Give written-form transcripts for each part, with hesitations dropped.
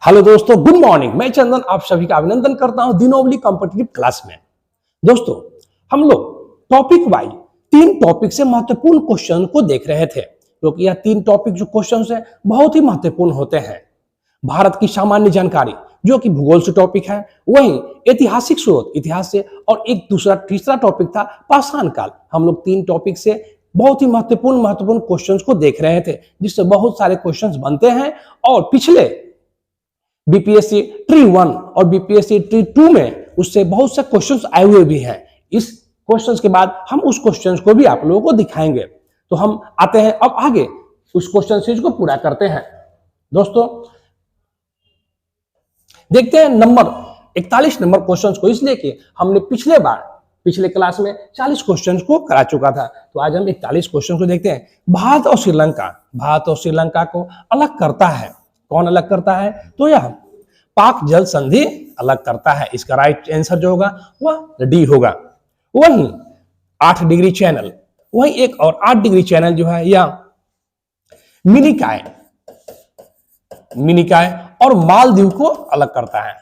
Hello दोस्तों, good morning. मैं चंदन आप सभी का अभिनंदन करता हूं दिनोवली कॉम्पिटिटिव क्लास में। दोस्तों, हम लोग टॉपिक वाइज 3 टॉपिक से महत्वपूर्ण क्वेश्चन को देख रहे थे, क्योंकि यह 3 टॉपिक जो क्वेश्चन है बहुत ही महत्वपूर्ण होते हैं। भारत की सामान्य जानकारी जो कि भूगोल से टॉपिक है, वहीं ऐतिहासिक स्रोत इतिहास से, और एक दूसरा तीसरा टॉपिक था पाषाण काल। हम लोग 3 टॉपिक से बहुत ही महत्वपूर्ण क्वेश्चंस को देख रहे थे, जिससे बहुत सारे क्वेश्चंस बनते हैं। और पिछले बीपीएससी ट्री 1 और बीपीएससी ट्री 2 में उससे बहुत से क्वेश्चंस आए हुए भी हैं। इस क्वेश्चंस के बाद हम उस क्वेश्चंस को भी आप लोगों को दिखाएंगे। तो हम आते हैं अब आगे, उस क्वेश्चन सीरीज को पूरा करते हैं। दोस्तों, देखते हैं नंबर 41 नंबर क्वेश्चंस को, इसलिए कि हमने पिछले क्लास में 40 क्वेश्चंस को करा चुका था। तो आज हम 41 क्वेश्चन को देखते हैं। भारत और श्रीलंका को अलग करता है, कौन अलग करता है? तो यह पाक जल संधि अलग करता है। इसका राइट आंसर जो होगा वह डी होगा। वहीं 8 डिग्री चैनल, वहीं एक और 8 डिग्री चैनल जो है यह मिनिकाय और मालदीव को अलग करता है,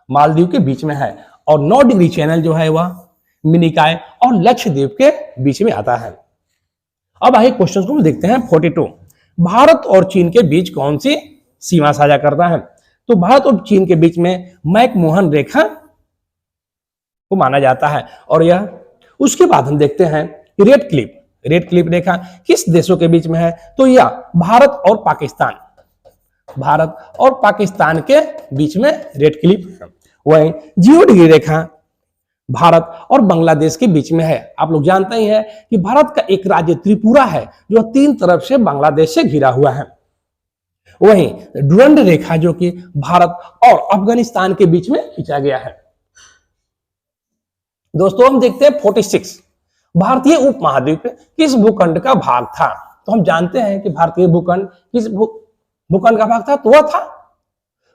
मालदीव के बीच में है। और 9 डिग्री चैनल जो है वह मिनिकाय और लक्षद्वीप के बीच में आता है। अब आइए क्वेश्चन को देखते हैं। 42, भारत और चीन के बीच कौन सी सीमा साझा करता है? तो भारत और चीन के बीच में मैकमोहन रेखा को माना जाता है। और यह उसके बाद हम देखते हैं रेड क्लिफ रेखा किस देशों के बीच में है? तो यह भारत और पाकिस्तान के बीच में रेड क्लिफ है। वहीं 0 डिग्री रेखा भारत और बांग्लादेश के बीच में है। आप लोग जानते ही हैं कि भारत का एक राज्य त्रिपुरा है जो 3 तरफ से बांग्लादेश से घिरा हुआ है। वहीं डुरंड रेखा जो कि भारत और अफगानिस्तान के बीच में खींचा गया है। दोस्तों, हम देखते हैं 46, भारतीय उपमहाद्वीप किस भूखंड का भाग था? तो हम जानते हैं कि भारतीय भूखंड किस भूखंड का भाग था? तो वह था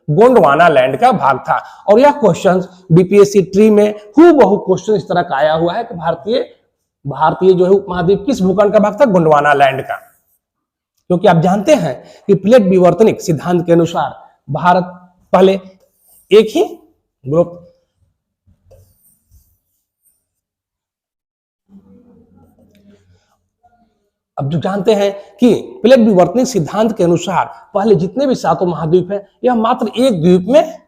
गोंडवाना लैंड का भाग था। और यह क्वेश्चन बीपीएससी ट्री में हूबहू क्वेश्चन इस तरह का आया हुआ है कि भारतीय जो है उपमहाद्वीप किस भूखंड का भाग था? गोंडवाना लैंड का। क्योंकि आप जानते हैं कि प्लेट विवर्तनिक सिद्धांत के अनुसार भारत पहले एक ही ग्रुप अब जो जानते हैं कि प्लेट विवर्तनिक सिद्धांत के अनुसार पहले जितने भी 7 महाद्वीप हैं, यह मात्र एक द्वीप में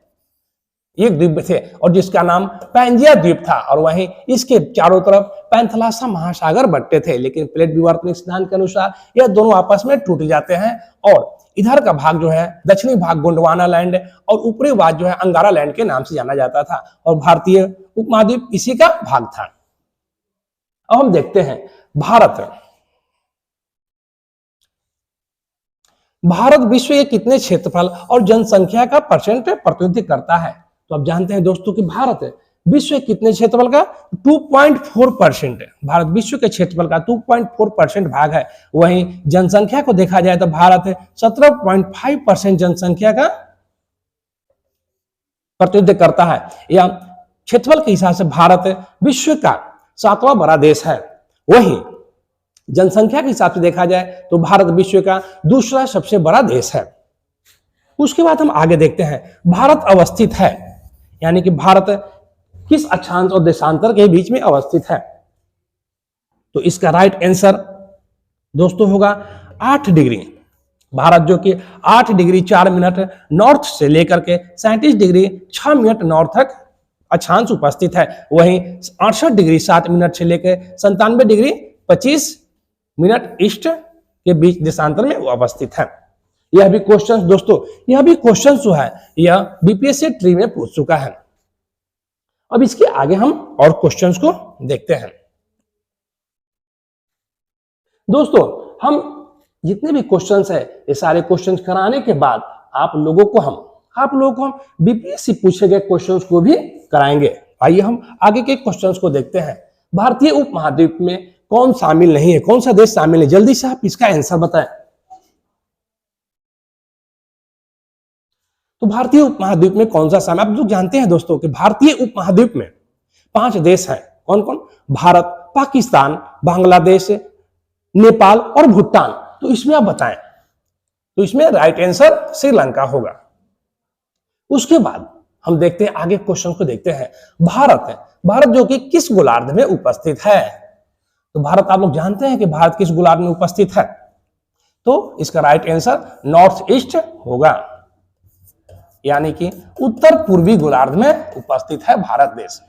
थे, और जिसका नाम पैंजिया द्वीप था। और वहीं इसके चारों तरफ पैंथलासा महासागर बंटते थे। लेकिन प्लेट विवर्तनिक सिद्धांत के अनुसार यह दोनों आपस में टूट जाते हैं, और इधर का भाग जो है दक्षिणी भाग गोंडवाना लैंड और ऊपरी भाग जो है अंगारा लैंड के नाम से जाना जाता था, और भारतीय उपमहाद्वीप इसी का भाग था। अब हम देखते हैं भारत विश्व के कितने क्षेत्रफल और जनसंख्या का परसेंट प्रतिनिधित्व करता है? तो आप जानते हैं दोस्तों कि भारत विश्व के कितने क्षेत्रफल का 2.4% है। भारत विश्व के क्षेत्रफल का 2.4% भाग है। वहीं जनसंख्या को देखा जाए तो भारत 17.5% जनसंख्या का प्रतिनिधित्व करता है। या क्षेत्रफल के हिसाब से भारत विश्व का 7वां बड़ा देश है। वहीं जनसंख्या के हिसाब से देखा जाए तो भारत विश्व का दूसरा सबसे बड़ा देश है। उसके बाद हम आगे देखते हैं, भारत अवस्थित है, यानी कि भारत किस अक्षांश और देशांतर के बीच में अवस्थित है? तो इसका राइट आंसर दोस्तों होगा 8 डिग्री। भारत जो कि 8 डिग्री 4 मिनट नॉर्थ से लेकर के 37 डिग्री 6 मिनट नॉर्थ तक अक्षांश उपस्थित है। वहीं 68 डिग्री 7 मिनट से लेकर 97 डिग्री 25 मिनट ईस्ट के बीच देशांतर में वो अवस्थित है। यह भी क्वेश्चन दोस्तों, यह भी क्वेश्चन जो है यह बीपीएससी ट्री में पूछ चुका है। अब इसके आगे हम और क्वेश्चंस को देखते हैं। दोस्तों, हम जितने भी क्वेश्चंस है ये सारे क्वेश्चंस कराने के बाद आप लोगों को हम बीपीएससी पूछे गए क्वेश्चंस को भी कराएंगे। आइए हम आगे के क्वेश्चंस को देखते हैं। भारतीय उपमहाद्वीप में कौन शामिल नहीं है? कौन सा देश शामिल है? जल्दी से आप इसका आंसर बताएं। तो भारतीय उपमहाद्वीप में कौन सा शामिल? आप लोग जानते हैं दोस्तों कि भारतीय उपमहाद्वीप में 5 देश हैं। कौन कौन? भारत, पाकिस्तान, बांग्लादेश, नेपाल और भूटान। तो इसमें आप बताएं। तो इसमें राइट आंसर श्रीलंका होगा। उसके बाद हम देखते हैं आगे क्वेश्चन को देखते हैं। भारत जो कि किस गोलार्ध में उपस्थित है? तो भारत आप लोग जानते हैं कि भारत किस गोलार्ध में उपस्थित है? तो इसका राइट आंसर नॉर्थ ईस्ट होगा, यानी कि उत्तर पूर्वी गोलार्ध में उपस्थित है भारत देश।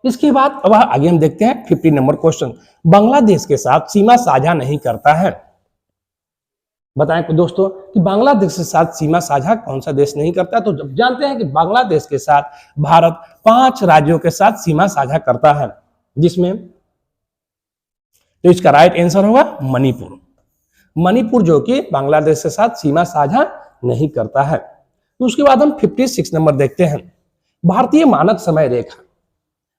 इसके बाद अब आगे हम देखते हैं 50 नंबर क्वेश्चन। बांग्लादेश के साथ सीमा साझा नहीं करता है। बताएं दोस्तों कि बांग्लादेश के साथ सीमा साझा कौन सा देश नहीं करता? तो जब जानते हैं कि बांग्लादेश के साथ भारत 5 राज्यों के साथ सीमा साझा करता है, जिसमें तो इसका राइट आंसर होगा मणिपुर। मणिपुर जो कि बांग्लादेश के साथ सीमा साझा नहीं करता है। तो उसके बाद हम 56 नंबर देखते हैं। भारतीय मानक समय रेखा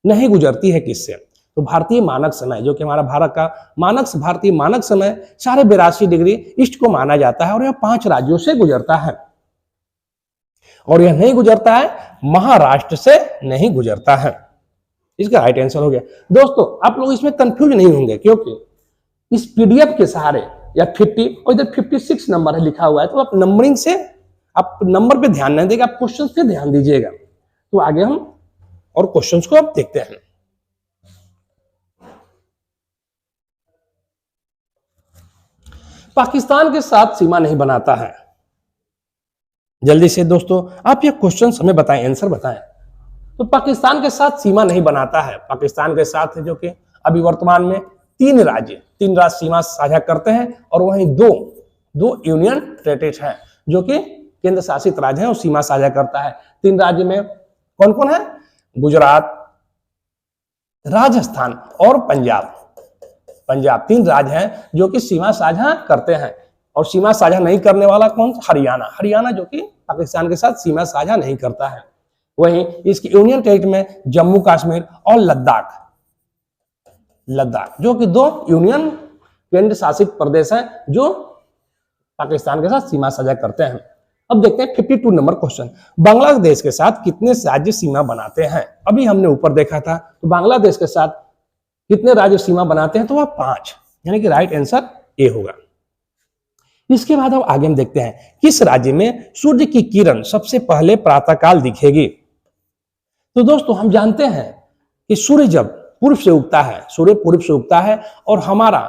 नहीं गुजरती है किससे? तो भारतीय मानक समय जो कि हमारा भारत का भारतीय मानक समय 82.5 डिग्री ईस्ट को माना जाता है और यह 5 राज्यों से गुजरता है। और यह नहीं गुजरता है महाराष्ट्र से नहीं गुजरता है। इसका राइट आंसर हो गया। दोस्तों आप लोग इसमें कंफ्यूज नहीं होंगे, क्योंकि इस पीडीएफ के सहारे या 50 और इधर 56 नंबर है लिखा हुआ है, तो आप नंबरिंग से आप नंबर पे ध्यान नहीं देगा, आप क्वेश्चंस पे ध्यान दीजिएगा। तो आगे हम और क्वेश्चंस को अब देखते हैं। पाकिस्तान के साथ सीमा नहीं बनाता है। जल्दी से दोस्तों आप ये क्वेश्चन हमें बताएं, आंसर बताएं। तो पाकिस्तान के साथ सीमा नहीं बनाता है। पाकिस्तान के साथ जो कि अभी वर्तमान में 3 राज्य सीमा साझा करते हैं, और वहीं दो यूनियन टेरिटरीज हैं जो कि केंद्र शासित राज्य हैं और सीमा साझा करता है। 3 राज्य में कौन कौन है? गुजरात, राजस्थान और पंजाब। 3 राज्य हैं जो कि सीमा साझा करते हैं। और सीमा साझा नहीं करने वाला कौन? हरियाणा जो कि पाकिस्तान के साथ सीमा साझा नहीं करता है। वहीं इसकी यूनियन टेरिटरी में जम्मू कश्मीर और लद्दाख जो कि 2 यूनियन केंद्र शासित प्रदेश हैं जो पाकिस्तान के साथ सीमा साझा करते हैं। अब देखते हैं 52 नंबर क्वेश्चन। बांग्लादेश के साथ कितने राज्य सीमा बनाते हैं? अभी हमने ऊपर देखा था, तो बांग्लादेश के साथ कितने राज्य सीमा बनाते हैं? तो वह 5, यानी कि राइट आंसर ए होगा। इसके बाद अब आगे हम देखते हैं किस राज्य में सूर्य की किरण सबसे पहले प्रातःकाल दिखेगी? तो दोस्तों हम जानते हैं कि सूर्य जब पूर्व से उगता है और हमारा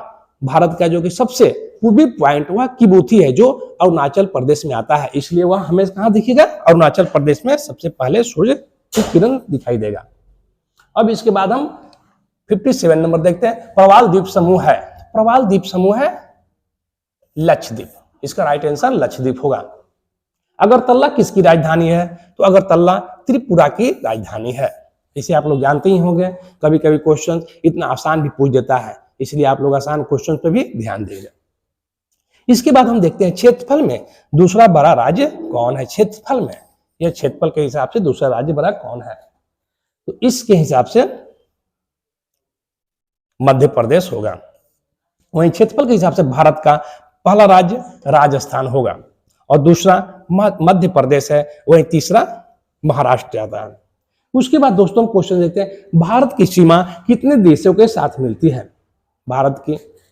भारत का जो कि सबसे पूर्वी पॉइंट वह किबूथी है जो अरुणाचल प्रदेश में आता है, इसलिए वह हमें कहां दिखेगा? अरुणाचल प्रदेश में सबसे पहले सूर्य की किरण दिखाई देगा। अब इसके बाद हम 57 नंबर देखते हैं। प्रवाल द्वीप समूह है लक्षद्वीप। इसका राइट आंसर लक्षद्वीप होगा। अगरतला किसकी राजधानी है? तो अगरतला त्रिपुरा की राजधानी है। इसे आप लोग जानते ही होंगे। कभी कभी क्वेश्चन इतना आसान भी पूछ देता है, इसलिए आप लोग आसान क्वेश्चन पर भी ध्यान देंगे। इसके बाद हम देखते हैं क्षेत्रफल में दूसरा बड़ा राज्य कौन है? क्षेत्रफल के हिसाब से दूसरा राज्य बड़ा कौन है? तो इसके हिसाब से मध्य प्रदेश होगा। वहीं क्षेत्रफल के हिसाब से भारत का पहला राज्य राजस्थान होगा और दूसरा मध्य प्रदेश है, वहीं तीसरा महाराष्ट्र आता है। उसके बाद दोस्तों हम क्वेश्चन देखते हैं। भारत की सीमा कितने देशों के साथ मिलती है?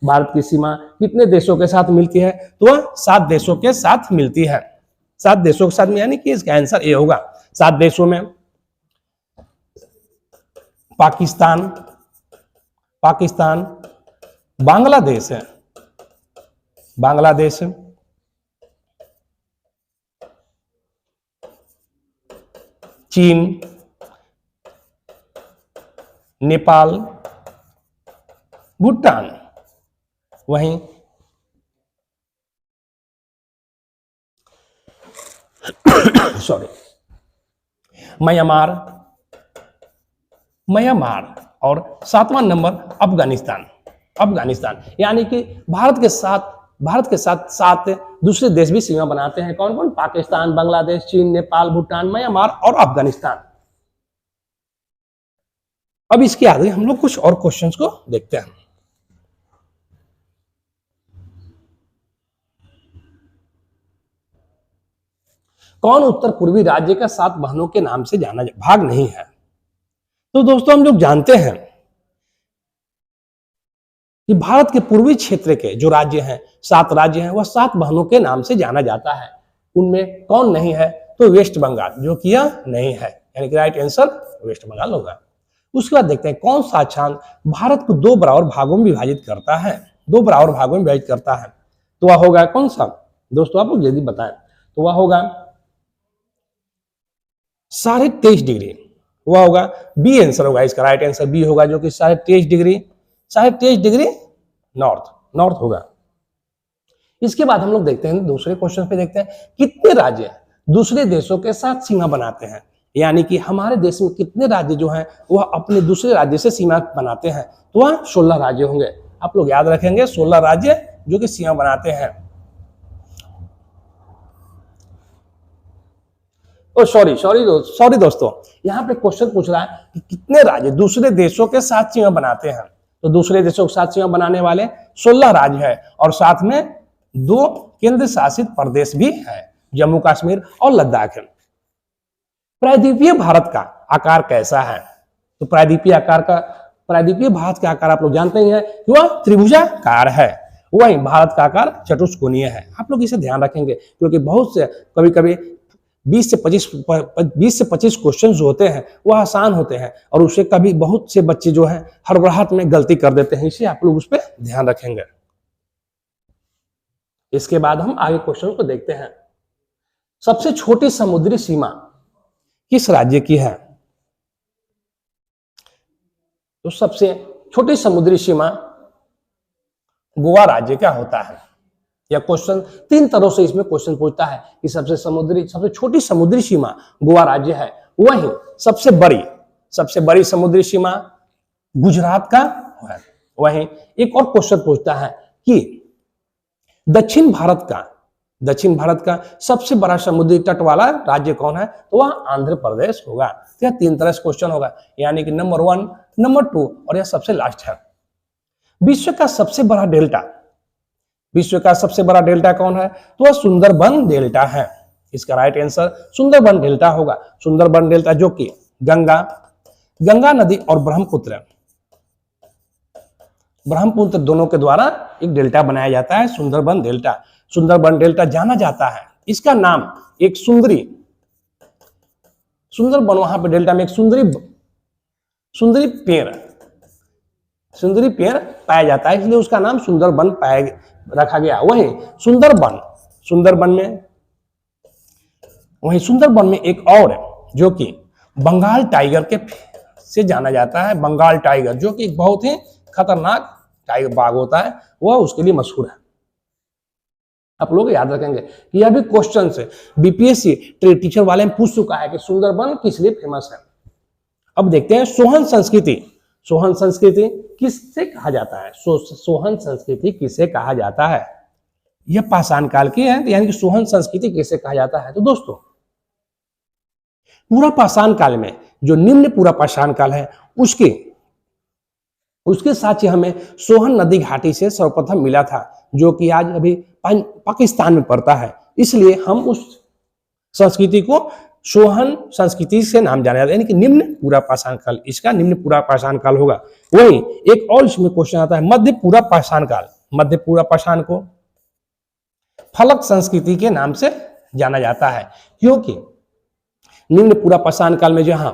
भारत की सीमा कितने देशों के साथ मिलती है? तो वह 7 देशों के साथ मिलती है। 7 देशों के साथ में, यानी कि इसका आंसर ए होगा। 7 देशों में पाकिस्तान, बांग्लादेश, चीन, नेपाल, भूटान, वहीं म्यांमार और 7वां नंबर अफगानिस्तान। यानी कि भारत के साथ 7 दूसरे देश भी सीमा बनाते हैं। कौन कौन? पाकिस्तान, बांग्लादेश, चीन, नेपाल, भूटान, म्यांमार और अफगानिस्तान। अब इसके आगे हम लोग कुछ और क्वेश्चंस को देखते हैं। कौन उत्तर पूर्वी राज्य का 7 बहनों के नाम से जाना भाग नहीं है? तो दोस्तों हम लोग जानते हैं कि भारत के पूर्वी क्षेत्र के जो राज्य हैं, 7 राज्य हैं, वह 7 बहनों के नाम से जाना जाता है। उनमें कौन नहीं है? तो वेस्ट बंगाल, जो कि यह नहीं है, यानी कि राइट आंसर वेस्ट बंगाल होगा। उसके बाद देखते हैं कौन सा अक्षांश भारत को दो बराबर भागों में विभाजित करता है, दो बराबर भागों में विभाजित करता है, तो वह होगा कौन सा दोस्तों, आप लोग यदि बताएं तो वह होगा 23.5 डिग्री, वह होगा बी आंसर होगा, इसका राइट आंसर बी होगा, जो कि 23.5 डिग्री, 23.5 डिग्री नॉर्थ होगा। इसके बाद हम लोग देखते हैं दूसरे क्वेश्चन पे, देखते हैं कितने राज्य दूसरे देशों के साथ सीमा बनाते हैं, यानी कि हमारे देश में कितने राज्य जो हैं वह अपने दूसरे राज्य से सीमा बनाते हैं, तो वह 16 राज्य होंगे। आप लोग याद रखेंगे 16 राज्य जो कि सीमा बनाते हैं। सॉरी दोस्तों, यहाँ पे क्वेश्चन पूछ रहा है कि कितने राज्य दूसरे देशों के साथ सीमा बनाते हैं, तो दूसरे देशों के साथ सीमा बनाने वाले 16 राज्य है, और साथ में 2 केंद्र शासित प्रदेश भी है, जम्मू कश्मीर और लद्दाख है। प्रायद्वीपीय भारत का आकार कैसा है, तो प्रायद्वीपीय भारत का आकार आप लोग जानते ही हैं कि वह त्रिभुजाकार है, वही भारत का आकार चतुष्कोणीय है। आप लोग इसे ध्यान रखेंगे, क्योंकि बहुत से कभी 20 से 25 क्वेश्चन जो होते हैं वह आसान होते हैं, और उसे कभी बहुत से बच्चे जो है हड़बड़ाहट में गलती कर देते हैं, इसलिए आप लोग उस पर ध्यान रखेंगे। इसके बाद हम आगे क्वेश्चन को देखते हैं। सबसे छोटी समुद्री सीमा किस राज्य की है, तो सबसे छोटी समुद्री सीमा गोवा राज्य का होता है। यह क्वेश्चन 3 तरह से इसमें क्वेश्चन पूछता है कि सबसे छोटी समुद्री सीमा गोवा राज्य है, वहीं सबसे बड़ी समुद्री सीमा गुजरात का है। वहीं एक और क्वेश्चन पूछता है कि दक्षिण भारत का सबसे बड़ा समुद्री तट वाला राज्य कौन है, तो वह आंध्र प्रदेश होगा। तो यह 3 तरह से क्वेश्चन होगा, यानी कि नंबर 1, नंबर 2 और यह सबसे लास्ट है। विश्व का सबसे बड़ा डेल्टा कौन है, तो वह सुंदरबन डेल्टा है। इसका राइट आंसर सुंदरबन डेल्टा होगा। सुंदरबन डेल्टा जो कि गंगा नदी और ब्रह्मपुत्र दोनों के द्वारा एक डेल्टा बनाया जाता है, सुंदरबन डेल्टा जाना जाता है। इसका नाम एक सुंदरबन, वहां पे डेल्टा में एक सुंदरी पेड़ पाया जाता है, इसलिए उसका नाम सुंदरबन रखा गया। वहीं सुंदरबन में एक और जो कि बंगाल टाइगर के से जाना जाता है, बंगाल टाइगर जो कि एक बहुत ही खतरनाक टाइगर बाघ होता है, वह उसके लिए मशहूर है। आप लोग याद रखेंगे कि यह भी क्वेश्चन से बीपीएससी टीचर वाले में पूछ चुका है कि सुंदरबन किस लिए फेमस है। अब देखते हैं सोहन संस्कृति किससे कहा जाता है, सोहन संस्कृति किसे कहा जाता है। यह पाषाण काल की है, यानी कि सोहन संस्कृति किसे कहा जाता है। तो दोस्तों पूरा पाषाण काल में जो निम्न पूरा पाषाण काल है उसके साक्ष्य हमें सोहन नदी घाटी से सर्वप्रथम मिला था, जो कि आज अभी पाकिस्तान में पड़ता है। इसलिए हम उस संस्कृति को सोहन संस्कृति से नाम जाना जाता है, यानी कि निम्न पूरा पाषाण काल, इसका निम्न पूरा पाषाण काल होगा। वहीं एक और इसमें क्वेश्चन आता है मध्य पूरा पाषाण काल। मध्य पूरा पाषाण को फलक संस्कृति के नाम से जाना जाता है, क्योंकि निम्न पूरा पाषाण काल में जहां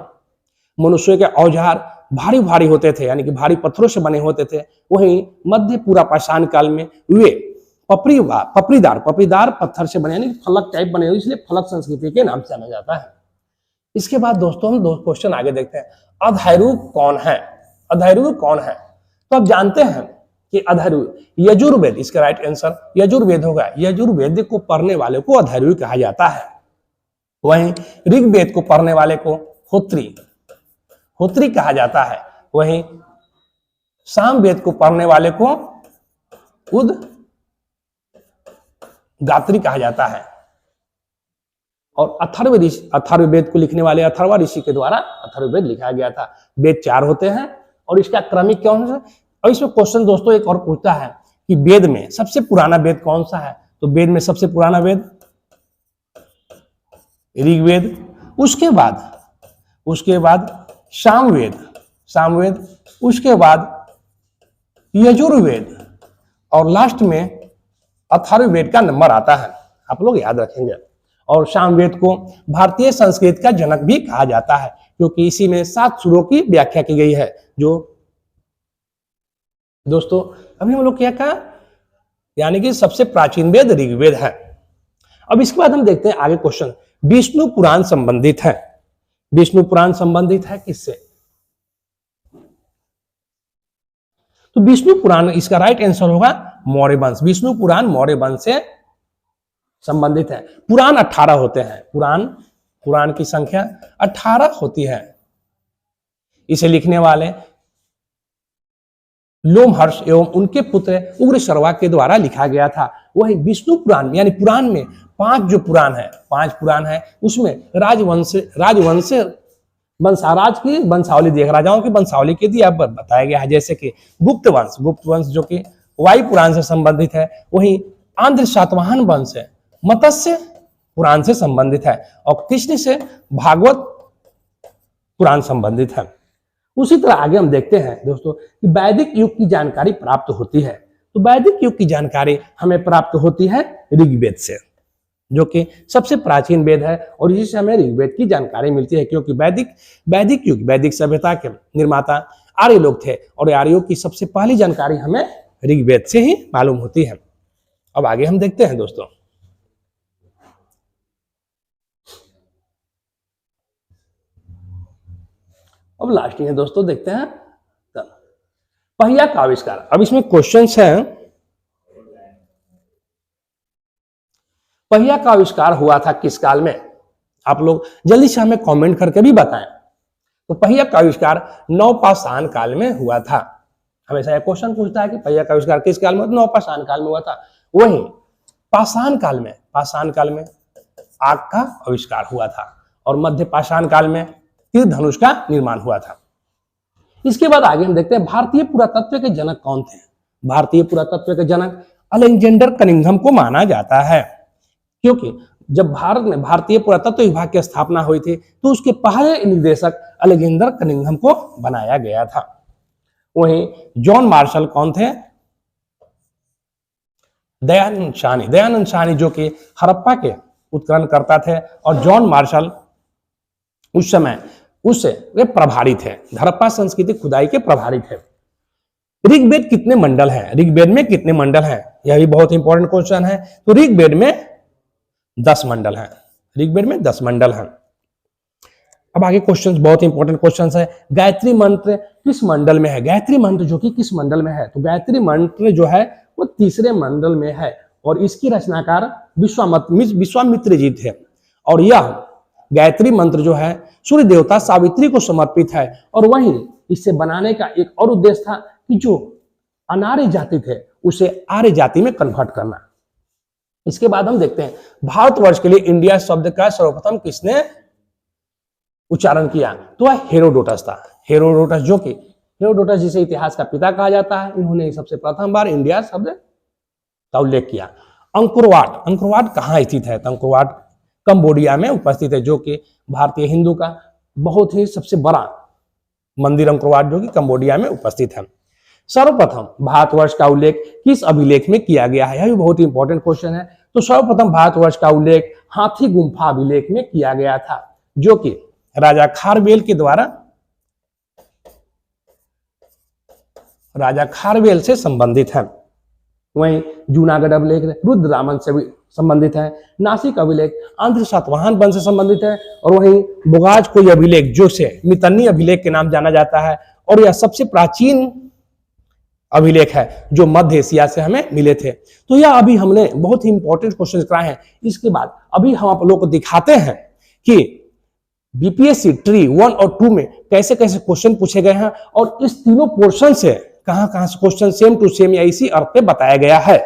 मनुष्य के औजार भारी होते थे, यानी कि भारी पत्थरों से बने होते थे, वहीं मध्य पूरा पाषाण काल में वे पपरीदार पत्थर से बने, यानी फलक टाइप बने हुए, इसलिए फलक संस्कृति के नाम से जाना जाता है। इसके बाद दोस्तों हम 2 क्वेश्चन आगे देखते हैं। अधायु कौन है, तो आप जानते हैं कि अधायु यजुर्वेद, इसका राइट आंसर यजुर्वेद होगा। यजुर्वेद को पढ़ने वाले को अधायु कहा जाता है। वहीं ऋग्वेद को पढ़ने वाले को होत्री कहा जाता है। वहीं सामवेद को पढ़ने वाले को उदगात्री कहा जाता है। और अथर्ववेद को लिखने वाले अथर्वा ऋषि के द्वारा अथर्ववेद लिखा गया था। वेद 4 होते हैं और इसका क्रमिक कौन सा। और इसमें क्वेश्चन दोस्तों एक और पूछता है कि वेद में सबसे पुराना वेद कौन सा है, तो वेद में सबसे पुराना वेद ऋग्वेद, उसके बाद सामवेद, उसके बाद यजुर्वेद और लास्ट में अथर्ववेद का नंबर आता है। आप लोग याद रखेंगे। और सामवेद को भारतीय संस्कृत का जनक भी कहा जाता है, क्योंकि इसी में 7 सुरों की व्याख्या की गई है। जो दोस्तों अभी हम लोग क्या कहा, यानी कि सबसे प्राचीन वेद ऋग्वेद है। अब इसके बाद हम देखते हैं आगे क्वेश्चन, विष्णु पुराण संबंधित है। विष्णु पुराण संबंधित है किससे? तो विष्णु पुराण, इसका राइट आंसर होगा मौर्य वंश। विष्णु पुराण मौर्य वंश से संबंधित है। पुराण 18 होते हैं, पुराण की संख्या 18 होती है। इसे लिखने वाले लोमहर्ष एवं उनके पुत्र उग्र शर्वा के द्वारा लिखा गया था। वही विष्णु पुराण, यानी पुराण में 5 पुराण है, उसमें राजवंश वंशाराज की वंशावली देख, राजाओं की वंशावली के दिया बताया गया है। जैसे कि गुप्त वंश जो कि वायु पुराण से संबंधित है। वहीं आंध्र सातवाहन वंश है, मत्स्य पुराण से संबंधित है, और कृष्ण से भागवत पुराण संबंधित है। उसी तरह आगे हम देखते हैं दोस्तों कि वैदिक युग की जानकारी प्राप्त होती है। तो वैदिक युग की जानकारी हमें प्राप्त होती है ऋग्वेद से, जो कि सबसे प्राचीन वेद है, और इसी से हमें ऋग्वेद की जानकारी मिलती है। क्योंकि वैदिक युग, वैदिक सभ्यता के निर्माता आर्य लोग थे, और आर्यों की सबसे पहली जानकारी हमें ऋग्वेद से ही मालूम होती है। अब आगे हम देखते हैं दोस्तों, अब लास्टिंग है दोस्तों, देखते हैं पहिया का आविष्कार। अब इसमें क्वेश्चंस हैं, पहिया का आविष्कार हुआ था किस काल में? आप लोग जल्दी से हमें कमेंट करके भी बताएं। तो पहिया का आविष्कार नवपाषाण काल में हुआ था। हमेशा यह क्वेश्चन पूछता है कि पहिया का आविष्कार किस काल में? नवपाषाण काल में हुआ था। वहीं पाषाण काल में आग का आविष्कार हुआ था, और मध्य पाषाण काल में तीर धनुष का निर्माण हुआ था। इसके बाद आगे हम देखते हैं भारतीय पुरातत्व के जनक कौन थे? भारतीय पुरातत्व के जनक अलेक्जेंडर कनिंघम को माना जाता है, क्योंकि जब भारत में भारतीय पुरातत्व विभाग की स्थापना हुई थी तो उसके पहले निदेशक अलेक्जेंडर कनिंघम को बनाया गया था। वहीं जॉन मार्शल कौन थे? दयानंद साहनी जो कि हड़प्पा के उत्खनन करता थे, और जॉन मार्शल उस समय उससे वे प्रभारी थे, हड़प्पा संस्कृति खुदाई के प्रभारी थे। ऋग्वेद कितने मंडल हैं? ऋग्वेद में कितने मंडल हैं? यह भी बहुत इंपॉर्टेंट क्वेश्चन है। तो ऋग्वेद में 10 मंडल हैं। ऋग्वेद में 10 मंडल हैं। अब आगे क्वेश्चंस बहुत इंपॉर्टेंट क्वेश्चंस है। गायत्री मंत्र किस मंडल में है? गायत्री मंत्र जो कि किस मंडल में है? तो गायत्री मंत्र जो है वो 3रे मंडल में है, और इसकी रचनाकार विश्वामित्र जी थे। और यह गायत्री मंत्र जो है सूर्य देवता सावित्री को समर्पित है, और वहीं इसे बनाने का एक और उद्देश्य था कि जो अनार्य जाति थे उसे आर्य जाति में कन्वर्ट करना। इसके बाद हम देखते हैं भारतवर्ष के लिए इंडिया शब्द का सर्वप्रथम किसने उच्चारण किया? तो वह हेरोडोटस था। हेरोडोटस जिसे इतिहास का पिता कहा जाता है, इन्होंने सबसे प्रथम बार इंडिया शब्द का उल्लेख किया। अंकुरवाट कहाँ स्थित है? तो अंकुरवाट कंबोडिया में उपस्थित है, जो कि भारतीय हिंदू का बहुत ही सबसे बड़ा मंदिर अंकुरवाट जो कि कंबोडिया में उपस्थित है। सर्वप्रथम भारतवर्ष का उल्लेख किस अभिलेख में किया गया है? यह भी बहुत इंपॉर्टेंट क्वेश्चन है। तो सर्वप्रथम भारतवर्ष का उल्लेख हाथी गुम्फा अभिलेख में किया गया था, जो कि राजा खारवेल से संबंधित है। वहीं जूनागढ़ अभिलेख रुद्ररामन से भी संबंधित है। नासिक अभिलेख आंध्र सातवाहन वंश से संबंधित है, और वहीं बोगाज कोई अभिलेख जो से मितन्नी अभिलेख के नाम जाना जाता है, और यह सबसे प्राचीन अभिलेख है जो मध्य एशिया से हमें मिले थे। तो यह अभी हमने बहुत ही इंपॉर्टेंट क्वेश्चन कराए हैं। इसके बाद अभी हम आप लोग को दिखाते हैं कि बीपीएससी ट्री 1 और 2 में कैसे कैसे क्वेश्चन पूछे गए हैं, और इस तीनों पोर्शन से कहां से क्वेश्चन सेम टू सेम या इसी अर्थ पे बताया गया है।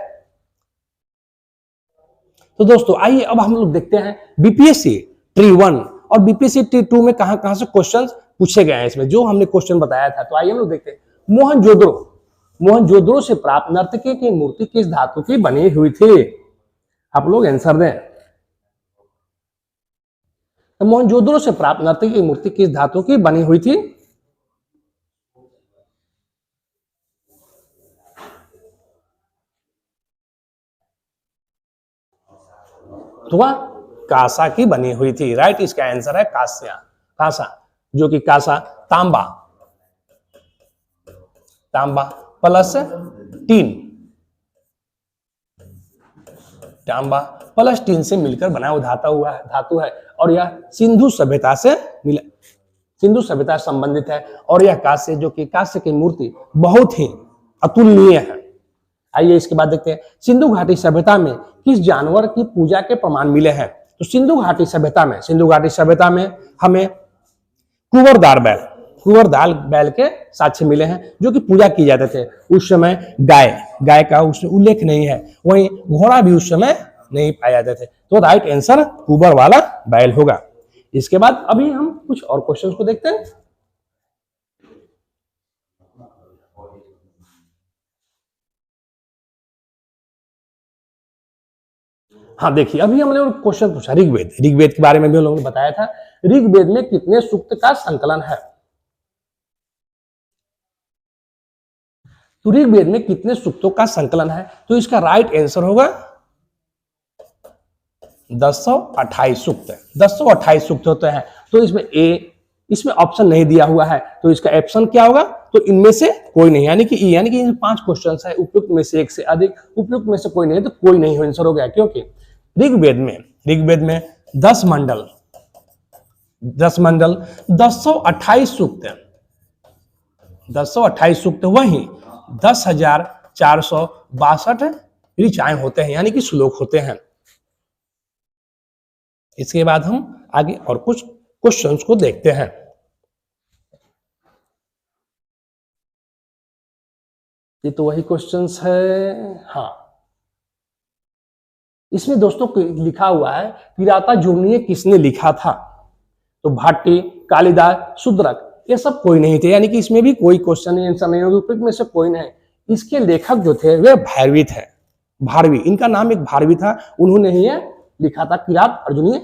तो दोस्तों आइए अब हम लोग देखते हैं बीपीएससी ट्री 1 और बीपीएससी ट्री 2 में कहां से क्वेश्चन पूछे गए हैं, इसमें जो हमने क्वेश्चन बताया था। तो आइए हम लोग देखते हैं। मोहनजोदड़ो से प्राप्त नर्तकी की मूर्ति किस धातु की बनी हुई थी? आप लोग आंसर दें। तो मोहनजोदड़ो से प्राप्त नर्तकी की मूर्ति किस धातु की बनी हुई थी? तो कांसा की बनी हुई थी। राइट, इसका आंसर है कांसा। कांसा जो कि कांसा तांबा, तांबा प्लस टीन, तांबा प्लस टीन से मिलकर बना हुआ धातु है और यह सिंधु सभ्यता से मिला, सिंधु सभ्यता संबंधित है। और यह कांस्य जो कि कांस्य की मूर्ति बहुत ही अतुलनीय है। आइए इसके बाद देखते हैं सिंधु घाटी सभ्यता में किस जानवर की पूजा के प्रमाण मिले हैं। तो सिंधु घाटी सभ्यता में हमें कुंवरदार बैल के साक्ष्य मिले हैं जो कि पूजा की जाते थे। उस समय गाय का उसमें उल्लेख नहीं है, वहीं घोड़ा भी उस समय नहीं पाए जाते थे। तो राइट आंसर कुंवर वाला बैल होगा। इसके बाद अभी हम कुछ और क्वेश्चंस को देखते हैं। हाँ देखिए, अभी हमने क्वेश्चन पूछा ऋग्वेद के बारे में भी हम लोगों ने बताया था। ऋग्वेद में कितने सूक्त का संकलन है? तो ऋग्वेद में कितने सूक्तों का संकलन है? तो इसका राइट आंसर होगा 1028 सूक्त। 1028 सूक्त होते हैं। तो इसमें ऑप्शन नहीं दिया हुआ है, तो इसका ऑप्शन क्या होगा? तो इनमें से कोई नहीं, यानी कि यानी कि 5 क्वेश्चन है, उपयुक्त में से एक से अधिक, उपयुक्त में से कोई नहीं, तो कोई नहीं आंसर हो गया। क्योंकि ऋग्वेद में 10 मंडल 1028 सूक्त, 1028 सूक्त, वहीं 10,462 ऋचाएं होते हैं, यानी कि श्लोक होते हैं। इसके बाद हम आगे और कुछ क्वेश्चंस को देखते हैं। ये तो वही क्वेश्चंस है। हाँ, इसमें दोस्तों लिखा हुआ है किराता जुम्नीय किसने लिखा था? तो भाटी, कालिदास, शूद्रक, ये सब कोई नहीं थे, यानी कि इसमें भी कोई क्वेश्चन आंसर नहीं होगा, उपयुक्त में से कोई नहीं। इसके लेखक जो थे वे भारवी थे, भारवी, इनका नाम एक भारवी था, उन्होंने ही लिखा था किरात अर्जुनीय।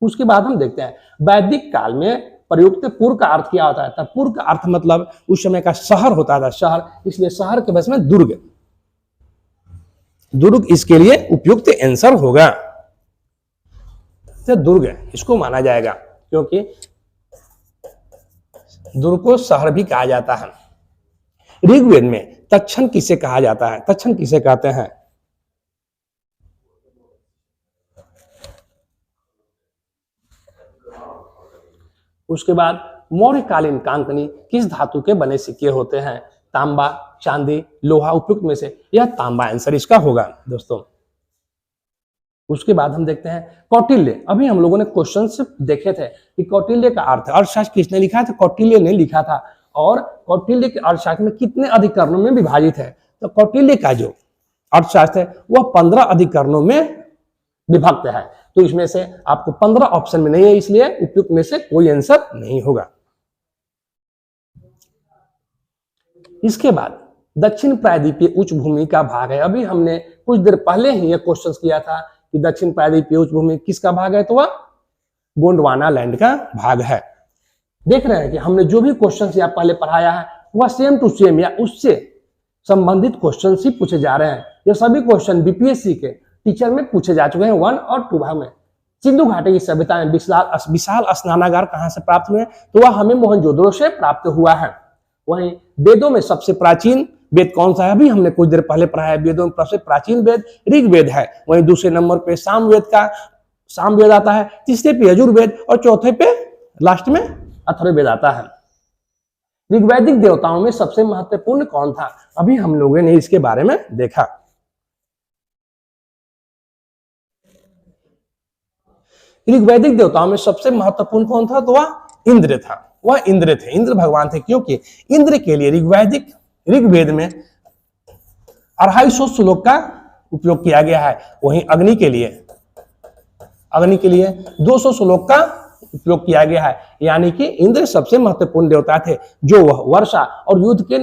उसके बाद हम देखते हैं वैदिक काल में प्रयुक्त पुर का अर्थ क्या होता है? पुर का अर्थ मतलब उस समय का शहर होता था, शहर, इसलिए शहर के बस में दुर्ग इसके लिए उपयुक्त आंसर होगा। तो दुर्ग इसको माना जाएगा, क्योंकि दुर्ग को शहर भी कहा जाता है। ऋग्वेद में तक्षण किसे कहा जाता है? तक्षण किसे कहते हैं? उसके बाद मौर्यकालीन कांकनी किस धातु के बने सिक्के होते हैं? तांबा, चांदी, लोहा, उपयुक्त में से यह तांबा आंसर इसका होगा दोस्तों। उसके बाद हम देखते हैं कौटिल्य। अभी हम लोगों ने क्वेश्चन देखे थे कि कौटिल्य का अर्थशास्त्र किसने लिखा था? कौटिल्य ने लिखा था। और कौटिल्य के अर्थशास्त्र में कितने अधिकरणों में विभाजित है? तो कौटिल्य का जो अर्थशास्त्र है वह 15 अधिकरणों में विभक्त है। तो इसमें से आपको 15 ऑप्शन में नहीं है, इसलिए उपयुक्त में से कोई आंसर नहीं होगा। इसके बाद दक्षिण प्रायद्वीपीय उच्च भूमि का भाग है। अभी हमने कुछ देर पहले ही यह क्वेश्चन किया था कि दक्षिण प्रायद्वीपीय उच्च भूमि किसका भाग है? तो वह गोंडवाना लैंड का भाग है। देख रहे हैं कि हमने जो भी क्वेश्चन यहाँ पहले पढ़ाया है वह सेम टू सेम या उससे संबंधित क्वेश्चन ही पूछे जा रहे हैं। ये सभी क्वेश्चन बीपीएससी के टीचर में पूछे जा चुके हैं 1 और 2 भाग में। सिंधु घाटी की सभ्यता में विशाल स्नानागार कहां से प्राप्त हुए? तो वह हमें मोहनजोदड़ो से प्राप्त हुआ है। वहीं वेदों में सबसे प्राचीन वेद कौन सा है? अभी हमने कुछ देर पहले पढ़ा है, वेदों में सबसे प्राचीन वेद ऋग्वेद है। वहीं दूसरे नंबर पे सामवेद आता है, तीसरे पे यजुर्वेद और चौथे पे लास्ट में अथर्ववेद आता है। ऋग्वैदिक देवताओं में सबसे महत्वपूर्ण कौन था? अभी हम लोगों ने इसके बारे में देखा। ऋग्वैदिक देवताओं में सबसे महत्वपूर्ण कौन था? तो वह इंद्र था। वह इंद्र थे, इंद्र भगवान थे, क्योंकि इंद्र के लिए ऋग्वेद में 250 श्लोक का उपयोग किया गया है। वहीं अग्नि के लिए 200 श्लोक का उपयोग किया गया है। यानी कि इंद्र सबसे महत्वपूर्ण देवता थे, जो वह वर्षा और युद्ध के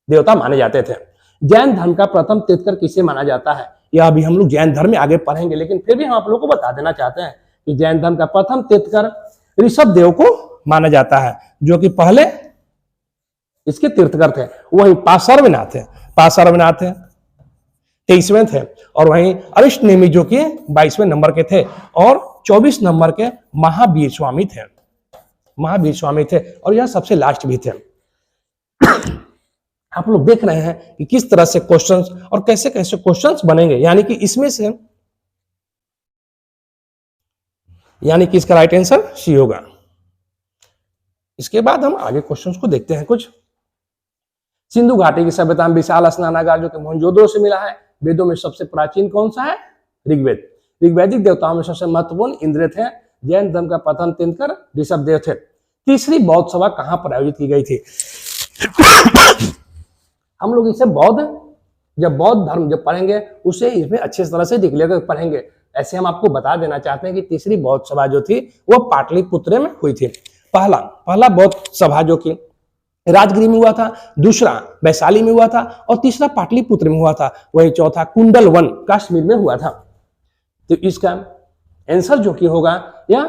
देवता माने जाते थे। जैन धर्म का प्रथम तीर्थंकर किसे माना जाता है? यह अभी हम लोग जैन धर्म में आगे पढ़ेंगे, लेकिन फिर भी हम आप लोगों को बता देना चाहते हैं कि जैन धर्म का प्रथम तीर्थंकर ऋषभ देव को माना जाता है, जो कि पहले इसके तीर्थंकर थे। वही पार्श्वनाथ है। 23वें थे, और वहीं अरिष्ट नेमी जो कि 22वें नंबर के थे, और 24 नंबर के महावीर स्वामी थे, महावीर स्वामी थे, और यह सबसे लास्ट भी थे। आप लोग देख रहे हैं कि किस तरह से क्वेश्चंस और कैसे कैसे क्वेश्चंस बनेंगे, यानी कि इसमें से, यानी कि इसका राइट आंसर सी होगा। इसके बाद हम आगे क्वेश्चंस को देखते हैं कुछ। सिंधु घाटी की सभ्यता में विशाल स्नानागार जो कि मोहनजोदड़ो से मिला है। वेदों में सबसे प्राचीन कौन सा है? ऋग्वेद। ऋग्वैदिक देवताओं में सबसे महत्वपूर्ण इंद्र थे। जैन धर्म का प्रथम तीर्थंकर ऋषभदेव थे। तीसरी बौद्ध सभा कहां पर आयोजित की गई थी? हम लोग इसे जब बौद्ध धर्म जब पढ़ेंगे उसे इसमें अच्छे तरह से डिक्लेयर कर पढ़ेंगे। ऐसे हम आपको बता देना चाहते हैं कि तीसरी बौद्ध सभा जो थी वो पाटलिपुत्र में हुई थी। पहला बौद्ध सभा जो कि राजगिरी में हुआ था, दूसरा वैशाली में हुआ था, और तीसरा पाटलिपुत्र में हुआ था। वही चौथा कुंडलवन कश्मीर में हुआ था। तो इसका आंसर जो कि होगा यह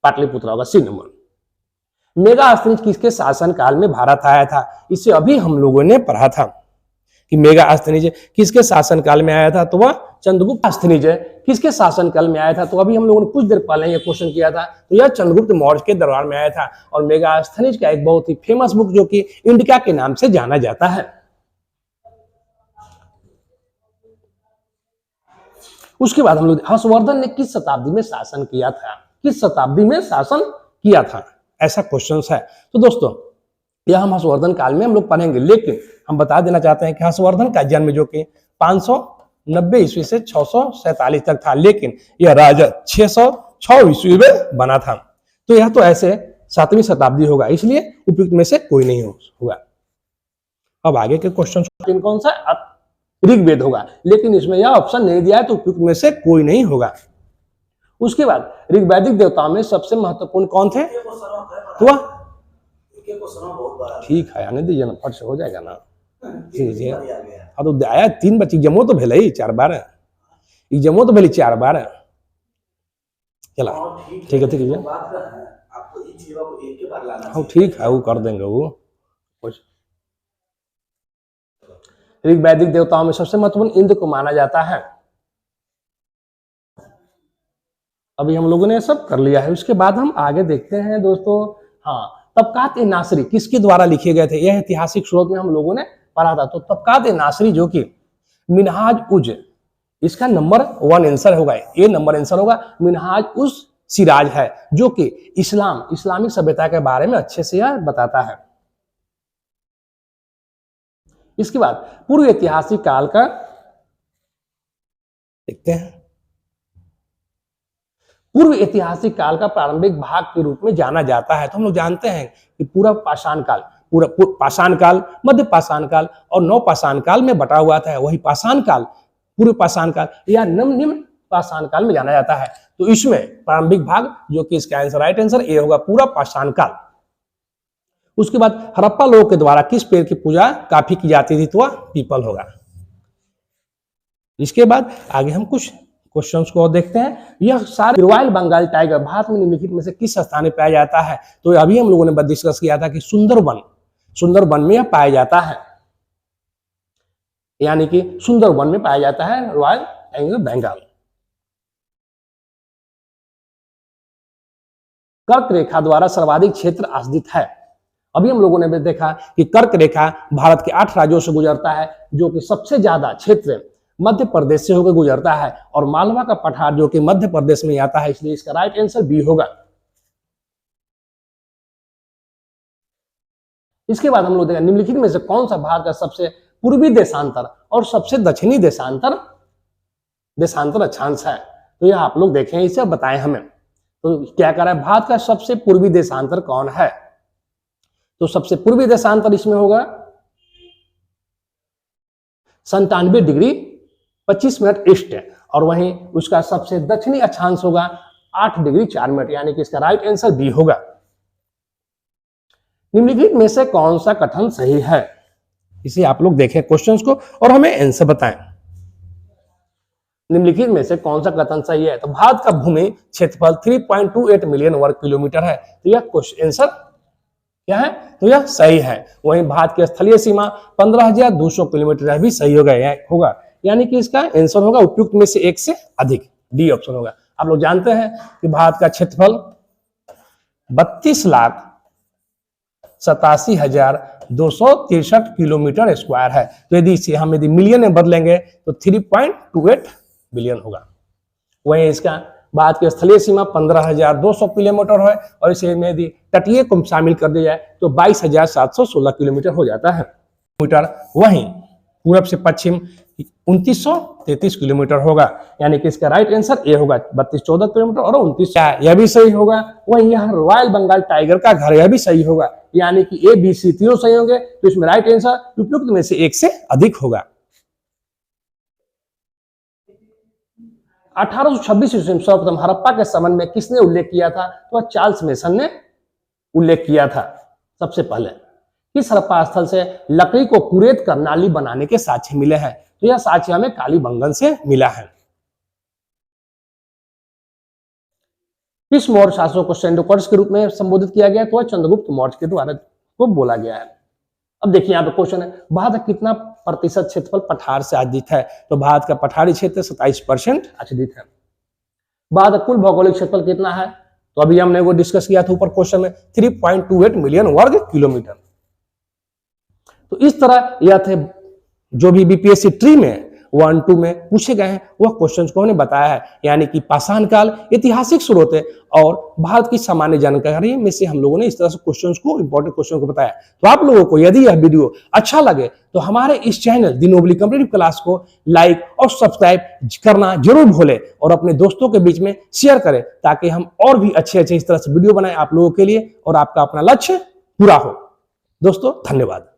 पाटलिपुत्र होगा, सी नंबर। मेगास्थनीज किसके शासन काल में भारत आया था? इसे अभी हम लोगों ने पढ़ा था कि मेगास्थनीज किसके शासन काल में आया था, तो वह चंद्रगुप्त अस्थनीज किसके शासन काल में आया था? तो अभी हम लोगों ने कुछ देर पहले ये क्वेश्चन किया था, तो यह चंद्रगुप्त मौर्य के दरबार में आया था। और मेगास्थनीज का एक बहुत ही फेमस बुक जो कि इंडिका के नाम से जाना जाता है। उसके बाद हम लोग हर्षवर्धन ने किस शताब्दी में शासन किया था? किस शताब्दी में शासन किया था, ऐसा क्वेश्चन है। तो दोस्तों यह हम हर्षवर्धन काल में हम लोग पढ़ेंगे, लेकिन हम बता देना चाहते हैं कि हर्षवर्धन का जन्म जो कि 590 ईस्वी से 647 तक था, लेकिन यह राजा 606 ईस्वी में बना था। तो यह तो ऐसे 7वीं शताब्दी होगा, इसलिए उपयुक्त में से कोई नहीं होगा। अब आगे के क्वेश्चन कौन सा? ऋग्वेद होगा, लेकिन इसमें यह ऑप्शन नहीं दिया है, तो उपयुक्त में से कोई नहीं होगा। उसके बाद ऋग्वैदिक देवताओं में सबसे महत्वपूर्ण कौन थे? तो ठीक है, आने दीजिए ना, फट से हो जाएगा ना। हाँ तो आया 3 बच्चे जमो तो भेल 4 बार, जमो तो भेली 4 बार। चला ठीक है हाँ ठीक है, वो कर देंगे वो। ऋग्वैदिक देवताओं में सबसे महत्वपूर्ण इंद्र को माना जाता है। अभी हम लोगों ने सब कर लिया है। उसके बाद हम आगे देखते हैं दोस्तों। हाँ, तबकात-ए-नासरी किसके द्वारा लिखे गए थे? यह ऐतिहासिक स्रोत में हम लोगों ने पढ़ा था। तो तबकात-ए-नासरी जो कि मिनहाज उज, इसका नंबर 1 आंसर होगा, ए नंबर आंसर होगा। मिनहाज उज सिराज है जो कि इस्लामिक सभ्यता के बारे में अच्छे से यह बताता है। इसके बाद पूर्व ऐतिहासिक काल का देखते हैं। पूर्व ऐतिहासिक काल का प्रारंभिक भाग के रूप में जाना जाता है। तो हम लोग जानते हैं कि पूरा पाषाण काल, पूरा पाषाण काल, मध्य पाषाण काल और नव पाषाण काल में बटा हुआ था। वही पाषाण काल, पूर्व पाषाण काल या निम्न पाषाण काल में जाना जाता है। तो इसमें प्रारंभिक भाग जो कि इसका आंसर राइट आंसर ए होगा, पूरा पाषाण काल। उसके बाद हड़प्पा लोगों के द्वारा किस पेड़ की पूजा काफी की जाती थी? तो वह पीपल होगा। इसके बाद आगे हम कुछ क्वेश्चंस को देखते हैं। यह सारे रॉयल बंगाल टाइगर भारत में निम्नलिखित में से किस स्थान में पाया जाता है? तो अभी हम लोगों ने डिस्कस किया था कि सुंदरवन में यह पाया जाता है, यानी कि सुंदरवन में पाया जाता है रॉयल टाइगर बंगाल। कर्क रेखा द्वारा सर्वाधिक क्षेत्र आच्छादित है। अभी हम लोगों ने भी देखा कि कर्क रेखा भारत के 8 राज्यों से गुजरता है, जो कि सबसे ज्यादा क्षेत्र मध्य प्रदेश से होकर गुजरता है, और मालवा का पठार जो कि मध्य प्रदेश में आता है, इसलिए इसका राइट आंसर बी होगा। इसके बाद हम लोग देखा निम्नलिखित में से कौन सा भारत का सबसे पूर्वी देशांतर और सबसे दक्षिणी देशांतर अक्षांश है? तो यह आप लोग देखें, इसे बताएं हमें। तो क्या कह रहा है, भारत का सबसे पूर्वी देशांतर कौन है? तो सबसे पूर्वी देशांतर इसमें होगा 97 डिग्री 25 मिनट ईस्ट, और वहीं उसका सबसे दक्षिणी अक्षांश होगा 8 डिग्री 4 मिनट, यानी कि इसका राइट आंसर बी होगा। निम्नलिखित में से कौन सा कथन सही है? इसे आप लोग देखें क्वेश्चंस को और हमें आंसर बताएं। निम्नलिखित में से कौन सा कथन सही है? तो भारत का भूमि क्षेत्रफल 3.28 मिलियन वर्ग किलोमीटर है। तो यह क्वेश्चन आंसर क्या है? तो यह सही है। वहीं भारत की स्थलीय सीमा 15,200 किलोमीटर भी सही होगा, यानी कि इसका आंसर होगा उपयुक्त में से एक से अधिक, डी ऑप्शन होगा। आप लोग जानते हैं कि भारत का क्षेत्रफल 32,87,263 किलोमीटर स्क्वायर है। तो यदि इसे हम मिलियन में बदलेंगे तो 3.28 बिलियन होगा। वहीं इसका भारत की स्थलीय सीमा 15,200 किलोमीटर है और इसे में यदि तटीय को शामिल कर दिया जाए तो 22,716 किलोमीटर हो जाता है मीटर। वहीं पूरब से पश्चिम 2,933 किलोमीटर होगा, यानी कि इसका राइट आंसर ए होगा 3214 किलोमीटर और 29, यह भी सही होगा। वहीं यहाँ रॉयल बंगाल टाइगर का घर, यह भी सही होगा, यानी कि ए बी सी तीनों सही होंगे। तो इसमें राइट आंसर उपयुक्त में से एक से अधिक होगा। 1826 ईस्वी में सर्वप्रथम हड़प्पा के संबंध में किसने उल्लेख किया था? तो चार्ल्स मेसन ने उल्लेख किया था। सबसे पहले किस हड़प्पा स्थल से लकड़ी को कुरेद कर नाली बनाने के साक्ष्य मिले हैं? तो यह साक्ष्य हमें कालीबंगन से मिला है। किस मौर्य शासक को सेंडोकर्स के रूप में संबोधित किया गया? तो चंद्रगुप्त मौर्य के द्वारा को बोला गया है। अब देखिए यहाँ पे क्वेश्चन है, भारत का कितना प्रतिशत क्षेत्रफल पठार से आच्छादित है? तो भारत का पठारी क्षेत्र 27% आच्छादित है। भारत का कुल भौगोलिक क्षेत्रफल कितना है? तो अभी हमने वो डिस्कस किया था ऊपर क्वेश्चन में, 3.28 मिलियन वर्ग किलोमीटर। तो इस तरह यह थे जो भी बीपीएससी ट्री में 1, 2 में पूछे गए हैं वह क्वेश्चंस को हमने बताया है, यानी कि पाषाण काल, ऐतिहासिक स्रोत और भारत की सामान्य जानकारी में से हम लोगों ने इस तरह से क्वेश्चंस को, इंपॉर्टेंट क्वेश्चन को बताया। तो आप लोगों को यदि यह वीडियो अच्छा लगे तो हमारे इस चैनल दी नोबली कॉम्पिटिटिव क्लास को लाइक और सब्सक्राइब करना जरूर भूलें और अपने दोस्तों के बीच में शेयर करें, ताकि हम और भी अच्छे इस तरह से वीडियो बनाए आप लोगों के लिए और आपका अपना लक्ष्य पूरा हो। दोस्तों धन्यवाद।